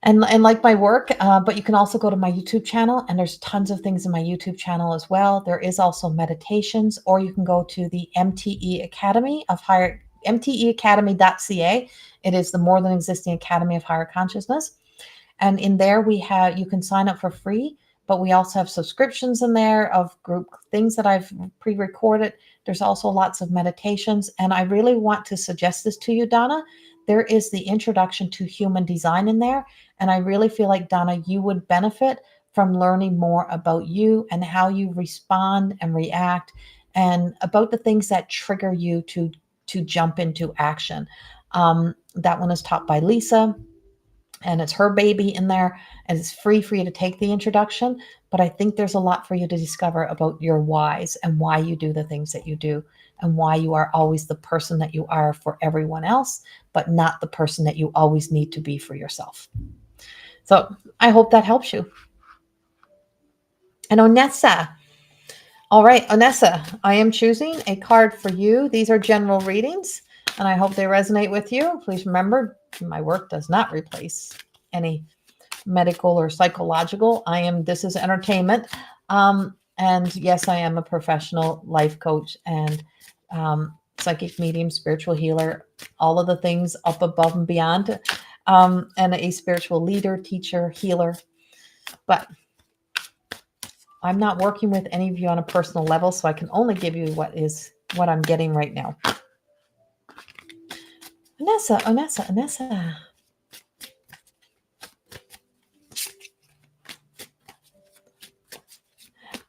And like my work, but you can also go to my YouTube channel, and there's tons of things in my YouTube channel as well. There is also meditations, or you can go to the MTE Academy of Higher, mteacademy.ca. It is the More Than Existing Academy of Higher Consciousness. And in there you can sign up for free, but we also have subscriptions in there of group things that I've pre-recorded. There's also lots of meditations. And I really want to suggest this to you, Donna. There is the introduction to human design in there. And I really feel like, Donna, you would benefit from learning more about you and how you respond and react, and about the things that trigger you to jump into action. That one is taught by Lisa, and it's her baby in there, and it's free for you to take the introduction. But I think there's a lot for you to discover about your whys and why you do the things that you do, and why you are always the person that you are for everyone else, but not the person that you always need to be for yourself. So I hope that helps you. And Onessa. All right, Onessa, I am choosing a card for you. These are general readings, and I hope they resonate with you. Please remember, my work does not replace any medical or psychological. This is entertainment. And yes, I am a professional life coach and psychic medium, spiritual healer, all of the things up above and beyond, and a spiritual leader, teacher, healer. But I'm not working with any of you on a personal level, so I can only give you what I'm getting right now. Onessa.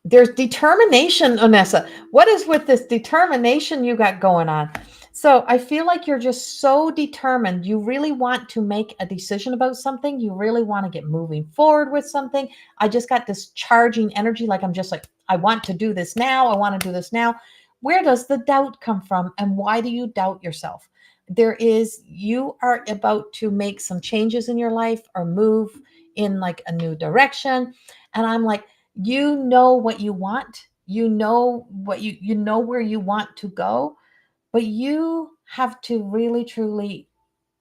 There's determination, Onessa. What is with this determination you got going on? So I feel like you're just so determined. You really want to make a decision about something. You really want to get moving forward with something. I just got this charging energy. Like, I'm just like, I want to do this now. I want to do this now. Where does the doubt come from? And why do you doubt yourself? You are about to make some changes in your life or move in like a new direction. And I'm like, you know what you want. You know where you want to go. But you have to really, truly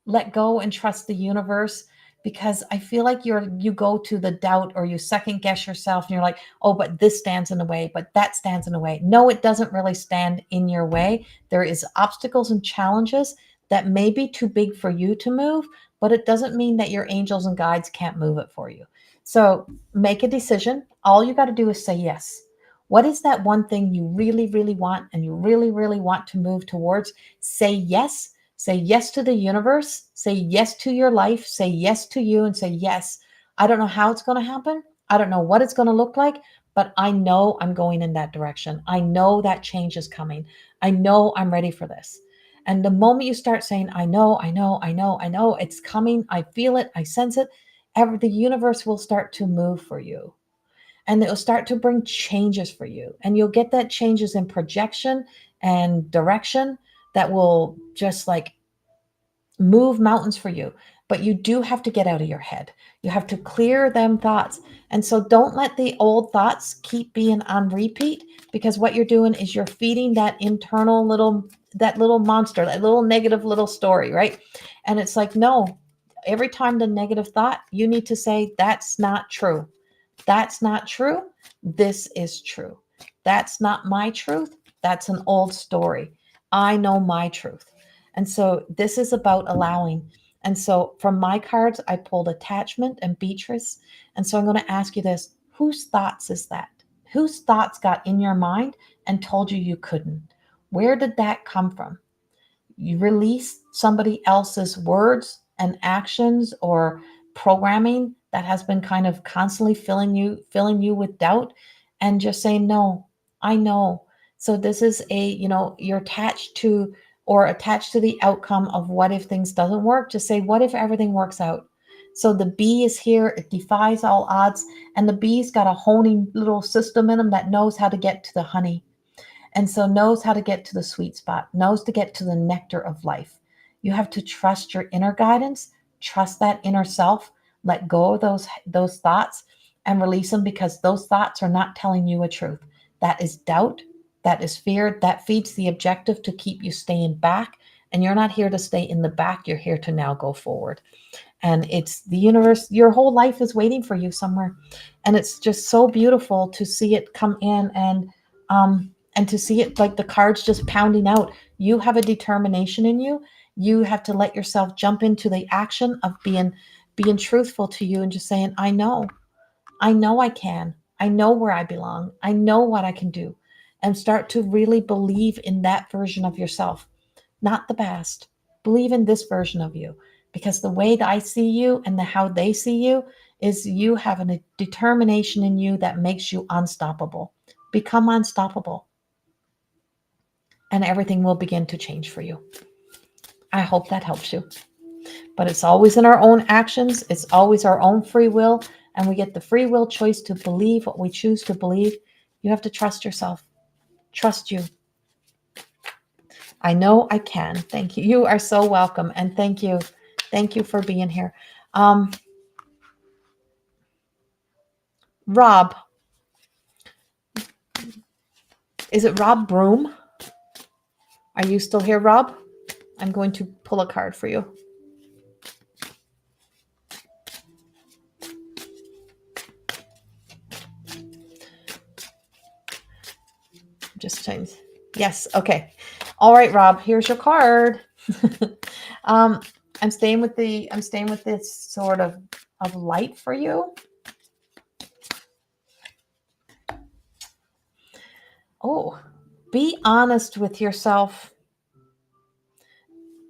let go and trust the universe, because I feel like you go to the doubt, or you second guess yourself, and you're like, oh, but this stands in the way, but that stands in the way. No, it doesn't really stand in your way. There is obstacles and challenges that may be too big for you to move, but it doesn't mean that your angels and guides can't move it for you. So make a decision. All you got to do is say yes. What is that one thing you really, really want, and you really, really want to move towards? Say yes. Say yes to the universe. Say yes to your life. Say yes to you, and say yes. I don't know how it's going to happen. I don't know what it's going to look like, but I know I'm going in that direction. I know that change is coming. I know I'm ready for this. And the moment you start saying, I know, it's coming, I feel it, I sense it, the universe will start to move for you. And it will start to bring changes for you. And you'll get that changes in projection and direction that will just like move mountains for you. But you do have to get out of your head. You have to clear them thoughts. And so don't let the old thoughts keep being on repeat, because what you're doing is you're feeding that internal little monster, that little negative little story, right? And it's like, no, every time the negative thought, you need to say, that's not true. That's not true. This is true. That's not my truth. That's an old story. I know my truth. And so this is about allowing. And so from my cards, I pulled attachment and Beatrice. And so I'm going to ask you this. Whose thoughts is that? Whose thoughts got in your mind and told you you couldn't? Where did that come from? You release somebody else's words and actions or programming that has been kind of constantly filling you with doubt, and just say, no, I know. So this is you're attached to, or attached to the outcome of what if things doesn't work. Just say, what if everything works out? So the bee is here, it defies all odds, and the bee's got a honing little system in them that knows how to get to the honey. And so knows how to get to the sweet spot, knows to get to the nectar of life. You have to trust your inner guidance, trust that inner self, let go of those thoughts and release them, because those thoughts are not telling you a truth. That is doubt, that is fear, that feeds the objective to keep you staying back. And you're not here to stay in the back, you're here to now go forward. And it's the universe, your whole life is waiting for you somewhere. And it's just so beautiful to see it come in, and to see it like the cards just pounding out. You have a determination in you. You have to let yourself jump into the action of being truthful to you and just saying, I know I can. I know where I belong. I know what I can do. And start to really believe in that version of yourself, not the past. Believe in this version of you, because the way that I see you and how they see you is you have a determination in you that makes you unstoppable. Become unstoppable, and everything will begin to change for you. I hope that helps you. But it's always in our own actions. It's always our own free will. And we get the free will choice to believe what we choose to believe. You have to trust yourself. Trust you. I know I can. Thank you. You are so welcome. And thank you. Thank you for being here. Rob. Is it Rob Broom? Are you still here, Rob? I'm going to pull a card for you. Just change. Yes. Okay. All right, Rob, here's your card. I'm staying with this sort of light for you. Oh, be honest with yourself.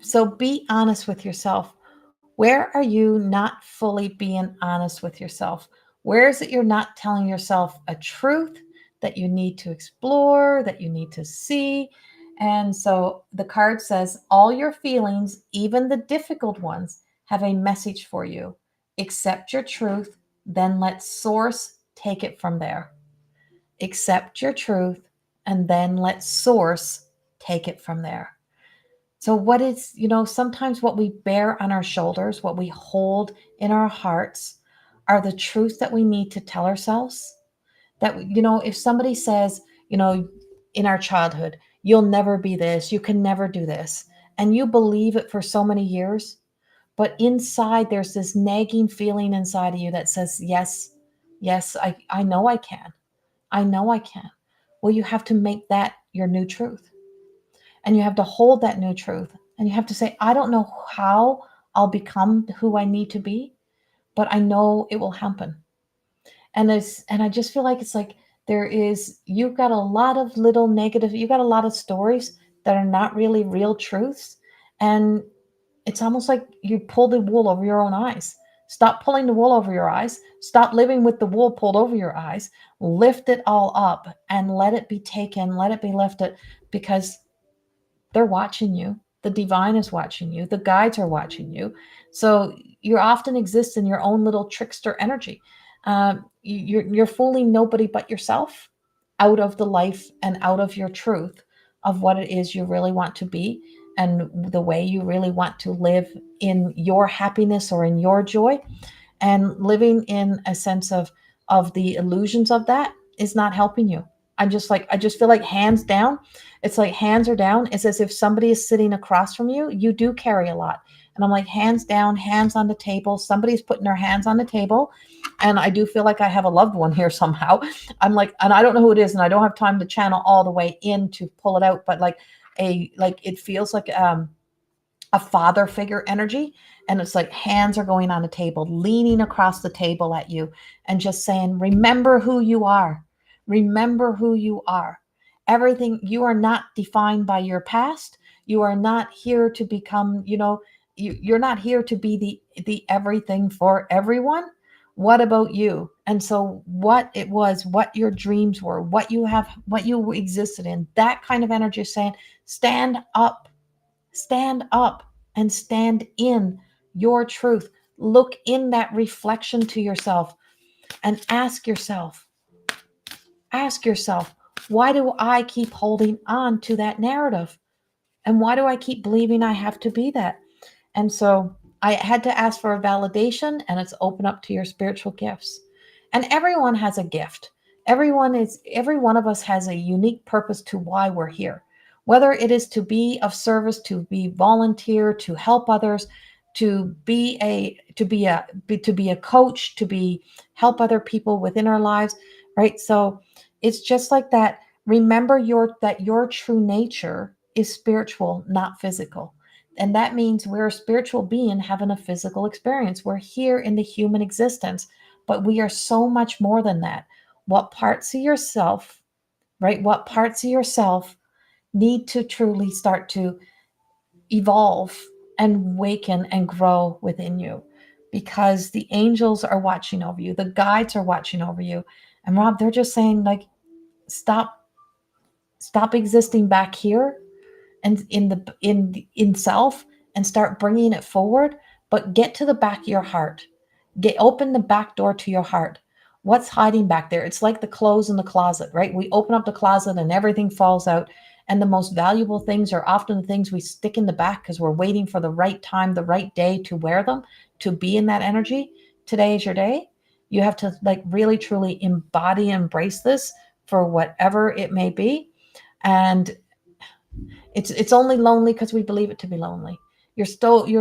So be honest with yourself. Where are you not fully being honest with yourself? Where is it you're not telling yourself a truth that you need to explore, that you need to see? And so the card says, all your feelings, even the difficult ones, have a message for you. Accept your truth, then let source take it from there. Accept your truth, and then let source take it from there. So what is, sometimes what we bear on our shoulders, what we hold in our hearts, are the truths that we need to tell ourselves. That, if somebody says, in our childhood, you'll never be this, you can never do this, and you believe it for so many years, but inside there's this nagging feeling inside of you that says, yes, I know I can. I know I can. Well, you have to make that your new truth. And you have to hold that new truth. And you have to say, I don't know how I'll become who I need to be, but I know it will happen. And I just feel like it's like you've got a lot of little negative, you've got a lot of stories that are not really real truths. And it's almost like you pull the wool over your own eyes. Stop pulling the wool over your eyes. Stop living with the wool pulled over your eyes. Lift it all up and let it be taken. Let it be lifted, because they're watching you. The divine is watching you. The guides are watching you. So you often exist in your own little trickster energy. You're fooling nobody but yourself out of the life and out of your truth of what it is you really want to be and the way you really want to live in your happiness or in your joy. And living in a sense of the illusions of that is not helping you. I just feel like hands down, it's like hands are down. It's as if somebody is sitting across from you. You do carry a lot. And I'm like, hands down, hands on the table. Somebody's putting their hands on the table. And I do feel like I have a loved one here somehow. I'm like, and I don't know who it is, and I don't have time to channel all the way in to pull it out, but like it feels like a father figure energy. And it's like hands are going on the table, leaning across the table at you and just saying, remember who you are. Remember who you are. Everything, you are not defined by your past. You are not here to become, you're not here to be the everything for everyone. What about you? And so what it was, what your dreams were, what you have, what you existed in, that kind of energy is saying, stand up. Stand up and stand in your truth. Look in that reflection to yourself and ask yourself, why do I keep holding on to that narrative? And why do I keep believing I have to be that? And so I had to ask for a validation, and it's open up to your spiritual gifts. And everyone has a gift. Every one of us has a unique purpose to why we're here. Whether it is to be of service, to be volunteer, to help others, to be a coach, to be help other people within our lives, right? So it's just like that. Remember that your true nature is spiritual, not physical. And that means we're a spiritual being having a physical experience. We're here in the human existence, but we are so much more than that. What parts of yourself, right? What parts of yourself need to truly start to evolve and waken and grow within you? Because the angels are watching over you, the guides are watching over you. And Rob, they're just saying, like, stop existing back here and in self, and start bringing it forward, but get to the back of your heart. Open the back door to your heart. What's hiding back there? It's like the clothes in the closet, right? We open up the closet and everything falls out, and the most valuable things are often the things we stick in the back because we're waiting for the right time, the right day to wear them, to be in that energy. Today is your day. You have to, like, really truly embody, embrace this for whatever it may be. And it's only lonely because we believe it to be lonely. You're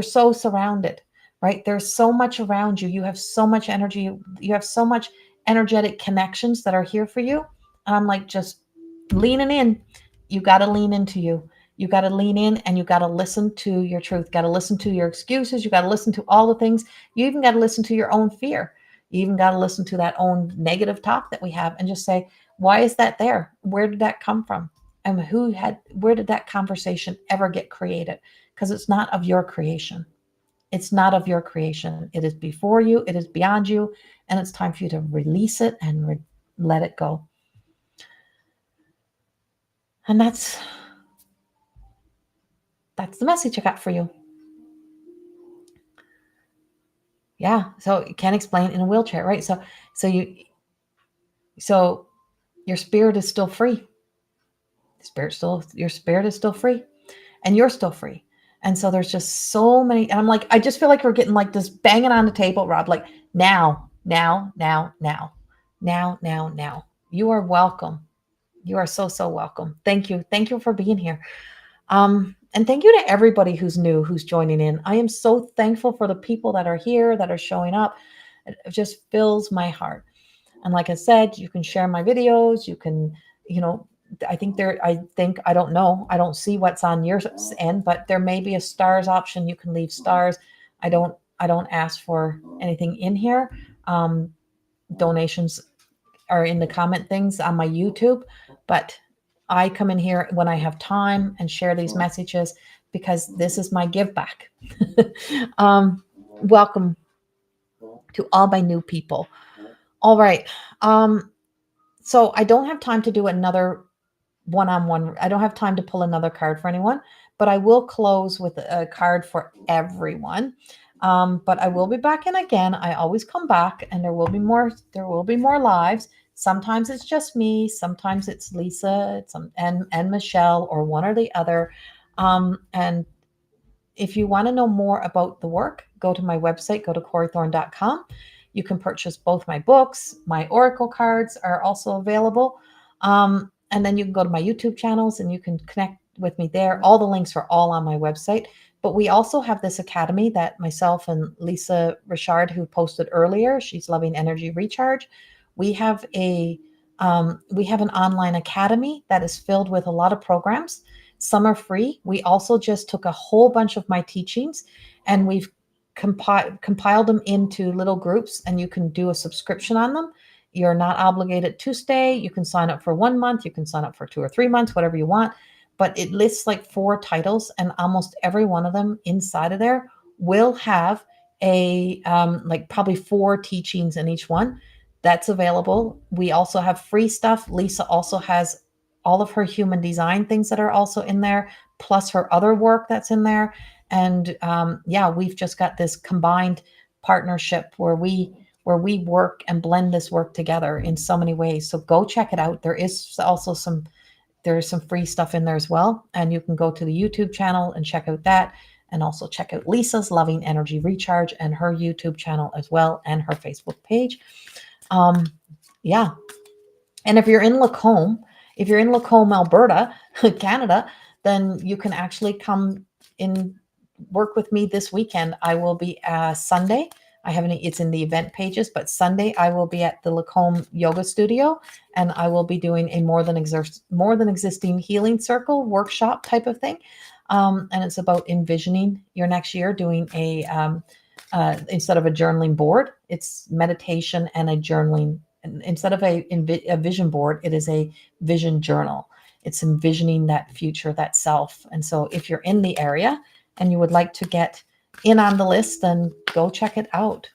so surrounded, right? There's so much around you. You have so much energy. You have so much energetic connections that are here for you. And I'm like, just leaning in. You got to lean into you. You got to lean in, and you got to listen to your truth. Got to listen to your excuses. You got to listen to all the things. You even got to listen to your own fear. You even got to listen to that own negative talk that we have, and just say, why is that there? Where did that come from? And where did that conversation ever get created? Because it's not of your creation. It's not of your creation. It is before you, it is beyond you, and it's time for you to release it and let it go. And that's the message I got for you. Yeah, so you can't explain in a wheelchair, right? So your spirit is still free. Your spirit is still free, and you're still free. And so there's just so many, and I'm like, I just feel like we're getting like this banging on the table, Rob, like now. You are welcome. You are so, so welcome. Thank you. Thank you for being here. And thank you to everybody who's new, who's joining in. I am so thankful for the people that are here, that are showing up. It just fills my heart. And like I said, you can share my videos. You can, I don't know. I don't see what's on your end, but there may be a stars option. You can leave stars. I don't ask for anything in here. Donations are in the comment things on my YouTube, but I come in here when I have time and share these messages because this is my give back. Welcome to all my new people. All right. So I don't have time to do another one-on-one. I don't have time to pull another card for anyone, but I will close with a card for everyone. But I will be back in again. I always come back, and there will be more lives. Sometimes it's just me. Sometimes it's Lisa and Michelle, or one or the other. And if you want to know more about the work, go to my website, go to corriethorne.com. You can purchase both my books. My oracle cards are also available. And then you can go to my YouTube channels and you can connect with me there. All the links are all on my website. But we also have this academy that myself and Lisa Richard, who posted earlier, she's Loving Energy Recharge. We have an online academy that is filled with a lot of programs. Some are free. We also just took a whole bunch of my teachings and we've compiled them into little groups, and you can do a subscription on them. You're not obligated to stay. You can sign up for 1 month. You can sign up for 2 or 3 months, whatever you want. But it lists like 4 titles, and almost every one of them inside of there will have like probably 4 teachings in each one. That's available. We also have free stuff. Lisa also has all of her human design things that are also in there, plus her other work that's in there. And yeah, we've just got this combined partnership where we work and blend this work together in so many ways. So go check it out. There's some free stuff in there as well. And you can go to the YouTube channel and check out that. And also check out Lisa's Loving Energy Recharge and her YouTube channel as well, and her Facebook page. Yeah. And if you're in Lacombe, Alberta, Canada, then you can actually come in, work with me this weekend. I will be Sunday. It's in the event pages, but Sunday I will be at the Lacombe Yoga Studio, and I will be doing a more than existing healing circle workshop type of thing. And it's about envisioning your next year, doing instead of a journaling board, it's meditation and a journaling. Instead of a vision board, it is a vision journal. It's envisioning that future, that self. And so if you're in the area and you would like to get in on the list, then go check it out.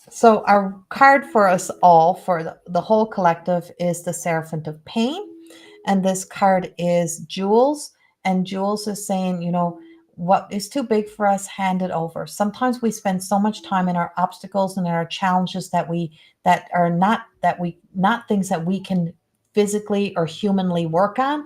So our card for us all, for the whole collective, is the Seraphant of Pain. And this card is Jules. And Jules is saying, what is too big for us, hand it over. Sometimes we spend so much time in our obstacles and in our challenges that are not things that we can physically or humanly work on,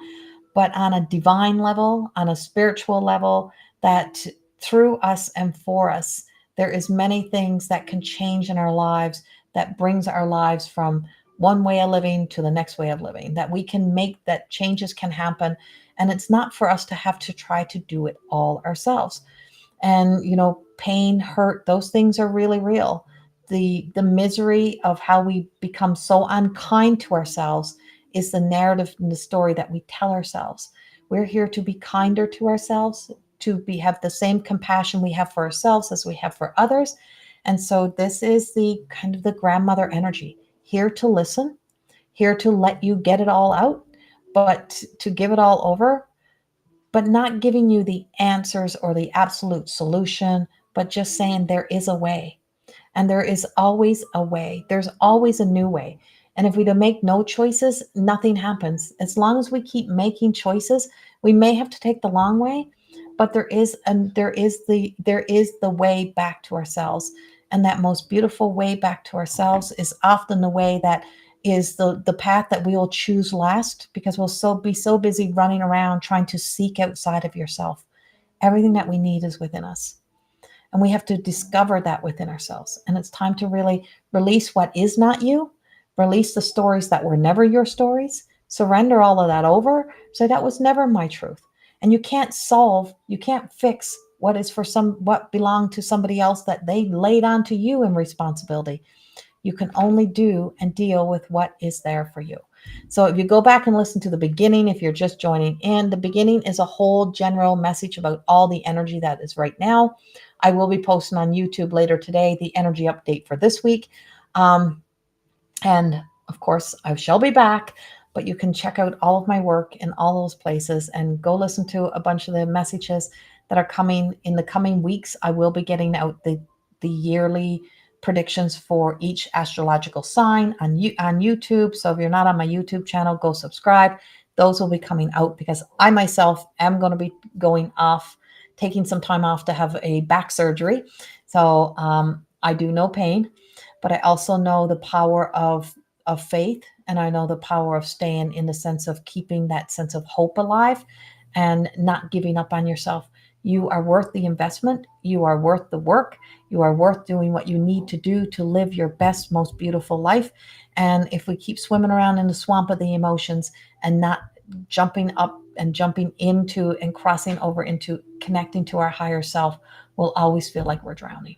but on a divine level, on a spiritual level, that through us and for us, there is many things that can change in our lives, that brings our lives from one way of living to the next way of living, that we can make, that changes can happen. And it's not for us to have to try to do it all ourselves. And, pain, hurt, those things are really real. The misery of how we become so unkind to ourselves is the narrative and the story that we tell ourselves. We're here to be kinder to ourselves, have the same compassion we have for ourselves as we have for others. And so this is the kind of the grandmother energy, here to listen, here to let you get it all out, but to give it all over, but not giving you the answers or the absolute solution, but just saying there is a way. And there is always a way. There's always a new way. And if we don't make no choices, nothing happens. As long as we keep making choices, we may have to take the long way, but there is the way back to ourselves. And that most beautiful way back to ourselves is often the way that is the path that we will choose last, because we'll be so busy running around trying to seek outside of yourself. Everything that we need is within us. And we have to discover that within ourselves. And it's time to really release what is not you, release the stories that were never your stories, surrender all of that over, say that was never my truth. And you can't fix what belonged to somebody else that they laid onto you in responsibility. You can only do and deal with what is there for you. So if you go back and listen to the beginning, if you're just joining in, the beginning is a whole general message about all the energy that is right now. I will be posting on YouTube later today the energy update for this week. And of course, I shall be back, but you can check out all of my work in all those places and go listen to a bunch of the messages that are coming in the coming weeks. I will be getting out the yearly predictions for each astrological sign on YouTube. So if you're not on my YouTube channel, go subscribe. Those will be coming out because I myself am going to be going off taking some time off to have a back surgery. So I do know pain, but I also know the power of faith, and I know the power of staying in the sense of keeping that sense of hope alive and not giving up on yourself. You are worth the investment. You are worth the work. You are worth doing what you need to do to live your best, most beautiful life. And if we keep swimming around in the swamp of the emotions and not jumping up and jumping into and crossing over into connecting to our higher self, we'll always feel like we're drowning.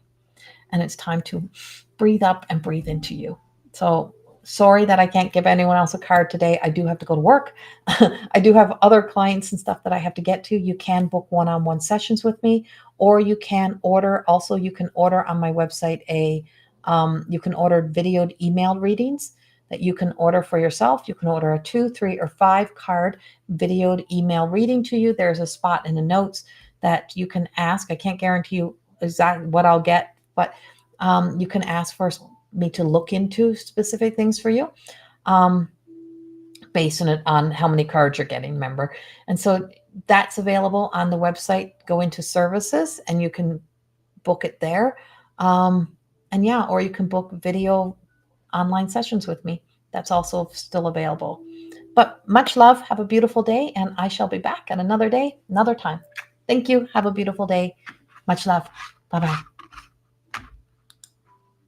And it's time to breathe up and breathe into you. So sorry that I can't give anyone else a card today. I do have to go to work. I do have other clients and stuff that I have to get to. You can book one-on-one sessions with me, or you can order. Also, you can order on my website you can order videoed email readings that you can order for yourself. You can order a 2, 3, or 5 card videoed email reading to you. There's a spot in the notes that you can ask. I can't guarantee you exactly what I'll get, but you can ask for me to look into specific things for you, basing it on how many cards you're getting, remember. And so that's available on the website. Go into services and you can book it there. And yeah, or you can book video online sessions with me. That's also still available. But much love. Have a beautiful day, and I shall be back at another day, another time. Thank you. Have a beautiful day. Much love. Bye-bye.